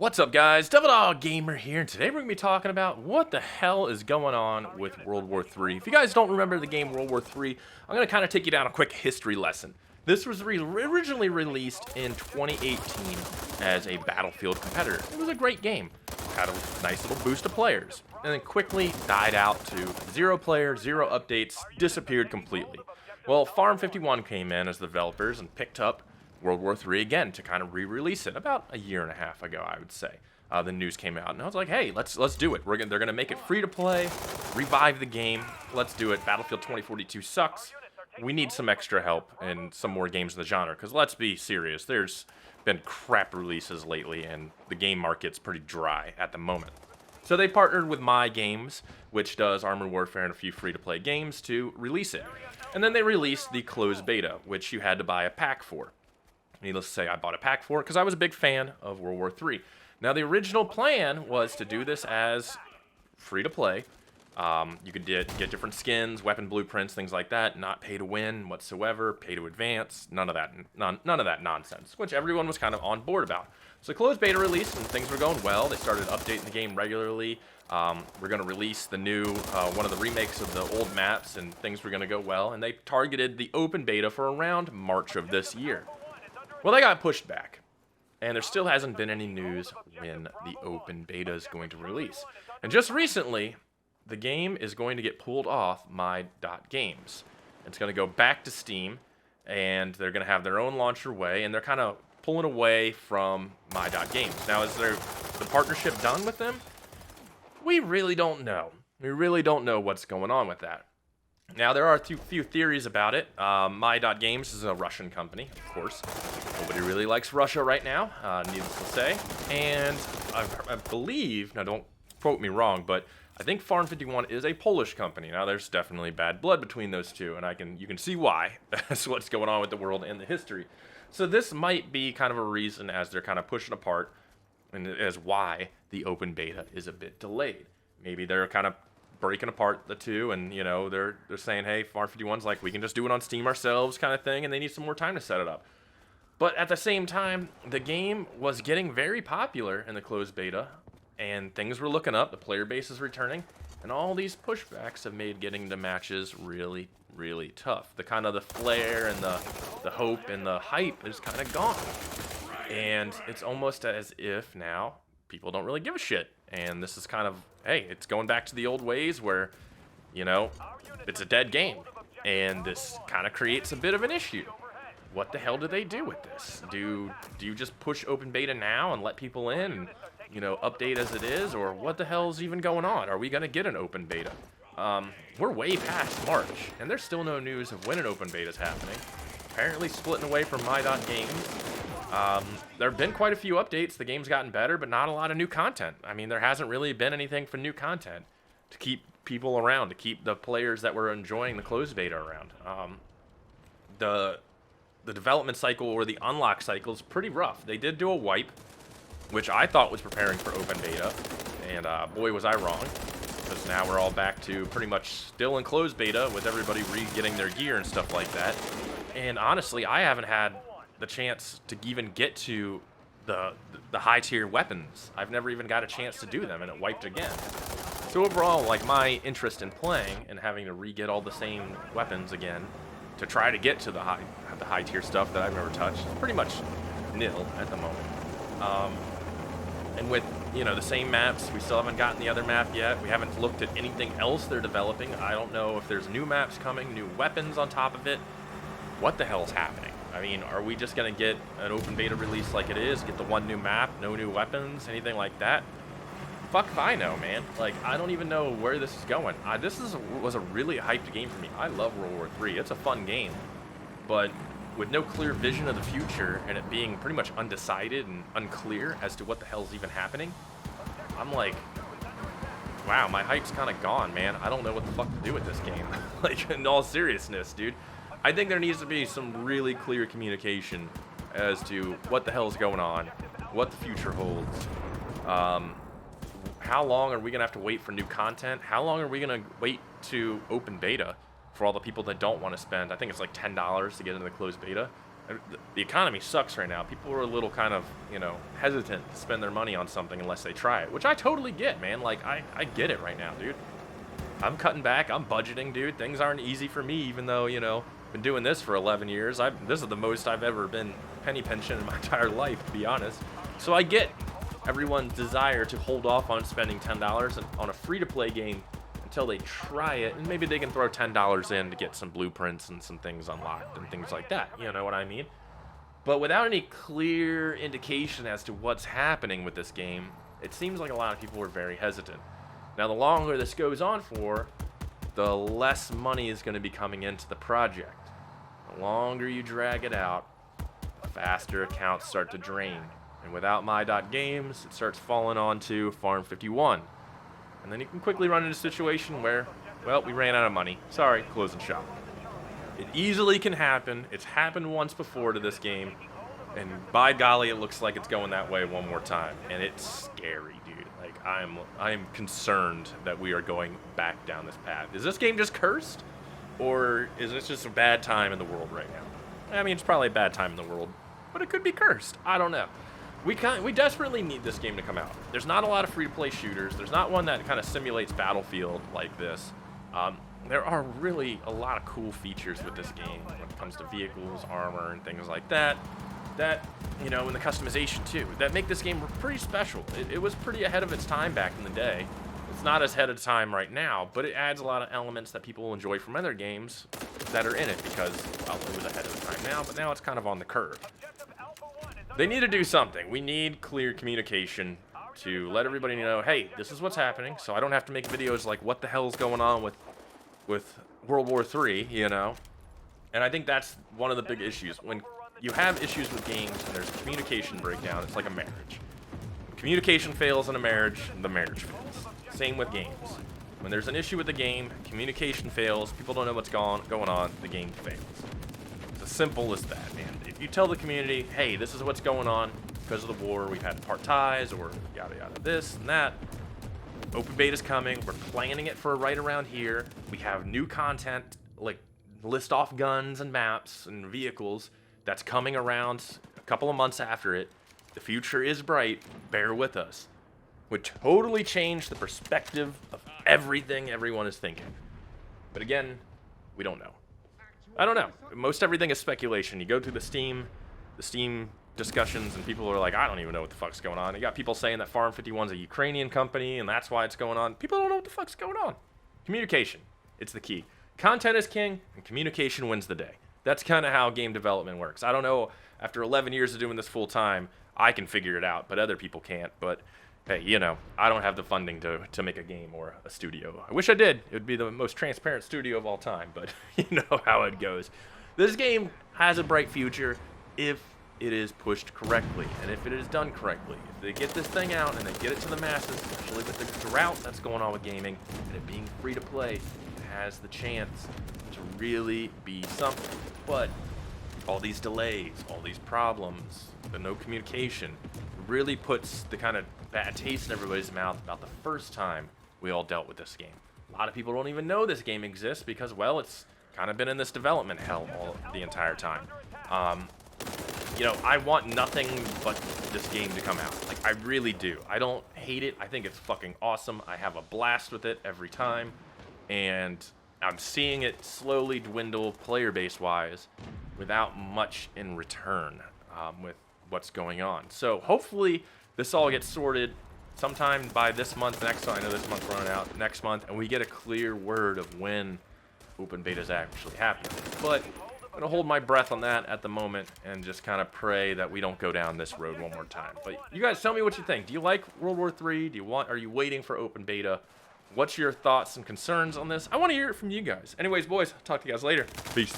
What's up, guys? TheDevildogGamer here, and today we're going to be talking about what the hell is going on with World War III. If you guys don't remember the game World War III, I'm going to kind of take you down a quick history lesson. This was originally released in 2018 as a Battlefield competitor. It was a great game. Had a nice little boost of players, and then quickly died out to 0 players, 0 updates, disappeared completely. Well, Farm 51 came in as the developers and picked up World War III again to kind of re-release it about a year and a half ago, I would say. The news came out, and I was like, hey, let's do it. They're gonna make it free to play, revive the game. Let's do it. Battlefield 2042 sucks. We need some extra help and some more games in the genre, because let's be serious, there's been crap releases lately, and the game market's pretty dry at the moment. So they partnered with My Games, which does Armored Warfare and a few free-to-play games, to release it. And then they released the closed beta, which you had to buy a pack for. Needless to say, I bought a pack for it because I was a big fan of World War III. Now, the original plan was to do this as free-to-play. You could get different skins, weapon blueprints, things like that, not pay to win whatsoever, pay to advance, none of that nonsense, which everyone was kind of on board about. So closed beta released, and things were going well. They started updating the game regularly. We're going to release the new, one of the remakes of the old maps, and things were going to go well. And they targeted the open beta for around March of this year. Well, they got pushed back, and there still hasn't been any news when the open beta is going to release. And just recently, the game is going to get pulled off My.Games. It's going to go back to Steam, and they're going to have their own launcher way, and they're kind of pulling away from My.Games. Now, is the partnership done with them? We really don't know. We really don't know what's going on with that. Now, there are a few theories about it. My.Games is a Russian company, of course. Nobody really likes Russia right now, needless to say. And I believe, now don't quote me wrong, but I think Farm 51 is a Polish company. Now, there's definitely bad blood between those two, and you can see why. That's what's going on with the world and the history. So this might be kind of a reason as they're kind of pushing apart, and as why the open beta is a bit delayed. Maybe they're kind of breaking apart the two, and you know they're saying, hey, Farm 51's like, we can just do it on Steam ourselves kind of thing, and they need some more time to set it up. But at the same time, the game was getting very popular in the closed beta, and things were looking up, the player base is returning, and all these pushbacks have made getting the matches really, really tough. The kind of the flair and the hope and the hype is kind of gone. And it's almost as if now people don't really give a shit. And this is kind of, hey, it's going back to the old ways where, you know, it's a dead game. And this kind of creates a bit of an issue. What the hell do they do with this? Do you just push open beta now and let people in and, you know, update as it is? Or what the hell is even going on? Are we going to get an open beta? We're way past March, and there's still no news of when an open beta is happening. Apparently splitting away from My.Games. There have been quite a few updates. The game's gotten better, but not a lot of new content. I mean, there hasn't really been anything for new content to keep people around, to keep the players that were enjoying the closed beta around. The development cycle or the unlock cycle is pretty rough. They did do a wipe, which I thought was preparing for open beta, and boy was I wrong, because now we're all back to pretty much still in closed beta with everybody re-getting their gear and stuff like that. And honestly, I haven't had the chance to even get to the high tier weapons. I've never even got a chance to do them, and it wiped again. So overall, like, my interest in playing and having to re-get all the same weapons again to try to get to the high tier stuff that I've never touched is pretty much nil at the moment. And with, you know, the same maps, we still haven't gotten the other map yet. We haven't looked at anything else they're developing. I don't know if there's new maps coming, new weapons on top of it. What the hell's happening? I mean, are we just going to get an open beta release like it is, get the one new map, no new weapons, anything like that? Fuck if I know, man. Like, I don't even know where this is going. Was a really hyped game for me. I love World War III. It's a fun game. But with no clear vision of the future and it being pretty much undecided and unclear as to what the hell's even happening, I'm like, wow, my hype's kind of gone, man. I don't know what the fuck to do with this game. Like, in all seriousness, dude. I think there needs to be some really clear communication as to what the hell's going on, what the future holds. How long are we going to have to wait for new content? How long are we going to wait to open beta for all the people that don't want to spend, I think it's like $10 to get into the closed beta? The economy sucks right now. People are a little kind of, you know, hesitant to spend their money on something unless they try it, which I totally get, man. Like, I get it right now, dude. I'm cutting back. I'm budgeting, dude. Things aren't easy for me, even though, you know, been doing this for 11 years. This is the most I've ever been penny pinching in my entire life, to be honest. So I get everyone's desire to hold off on spending $10 on a free-to-play game until they try it, and maybe they can throw $10 in to get some blueprints and some things unlocked and things like that. You know what I mean? But without any clear indication as to what's happening with this game, it seems like a lot of people are very hesitant. Now, the longer this goes on for, the less money is going to be coming into the project. The longer you drag it out, the faster accounts start to drain. And without my.games, it starts falling onto Farm 51. And then you can quickly run into a situation where, well, we ran out of money. Sorry, closing shop. It easily can happen. It's happened once before to this game. And by golly, it looks like it's going that way one more time. And it's scary, dude. Like, I'm concerned that we are going back down this path. Is this game just cursed? Or is this just a bad time in the world right now? I mean, it's probably a bad time in the world, but it could be cursed. I don't know. We desperately need this game to come out. There's not a lot of free-to-play shooters. There's not one that kind of simulates Battlefield like this. There are really a lot of cool features with this game when it comes to vehicles, armor, and things like that. That, you know, and the customization too, that make this game pretty special. It was pretty ahead of its time back in the day. It's not as ahead of time right now, but it adds a lot of elements that people enjoy from other games that are in it because, well, it was ahead of the time now, but now it's kind of on the curve. They need to do something. We need clear communication to let everybody know, hey, this is what's happening, so I don't have to make videos like, what the hell's going on with World War III, you know? And I think that's one of the big issues. When you have issues with games and there's a communication breakdown, it's like a marriage. When communication fails in a marriage, the marriage fails. Same with games. When there's an issue with the game, communication fails, people don't know what's going on, the game fails. It's as simple as that, man. If you tell the community, hey, this is what's going on because of the war, we've had to part ties, or yada yada, this and that. Open beta's coming, we're planning it for right around here. We have new content, like list off guns and maps and vehicles that's coming around a couple of months after it. The future is bright, bear with us. Would totally change the perspective of everything everyone is thinking. But again, we don't know. I don't know. Most everything is speculation. You go through the Steam discussions, and people are like, I don't even know what the fuck's going on. You got people saying that Farm 51's a Ukrainian company, and that's why it's going on. People don't know what the fuck's going on. Communication. It's the key. Content is king, and communication wins the day. That's kind of how game development works. I don't know, after 11 years of doing this full time, I can figure it out, but other people can't. But hey, you know, I don't have the funding to make a game or a studio. I wish I did. It would be the most transparent studio of all time, but you know how it goes. This game has a bright future if it is pushed correctly and if it is done correctly. If they get this thing out and they get it to the masses, especially with the drought that's going on with gaming and it being free to play, it has the chance to really be something. But all these delays, all these problems, the no communication really puts the kind of bad taste in everybody's mouth about the first time we all dealt with this game. A lot of people don't even know this game exists because, well, it's kind of been in this development hell the entire time. You know, I want nothing but this game to come out. Like, I really do. I don't hate it. I think it's fucking awesome. I have a blast with it every time. And I'm seeing it slowly dwindle player base-wise without much in return with what's going on. So hopefully this all gets sorted sometime by this month, next month. I know this month's running out, next month, and we get a clear word of when open beta is actually happening. But I'm going to hold my breath on that at the moment and just kind of pray that we don't go down this road one more time. But you guys tell me what you think. Do you like World War III? Are you waiting for open beta? What's your thoughts and concerns on this? I want to hear it from you guys. Anyways, boys, talk to you guys later. Peace.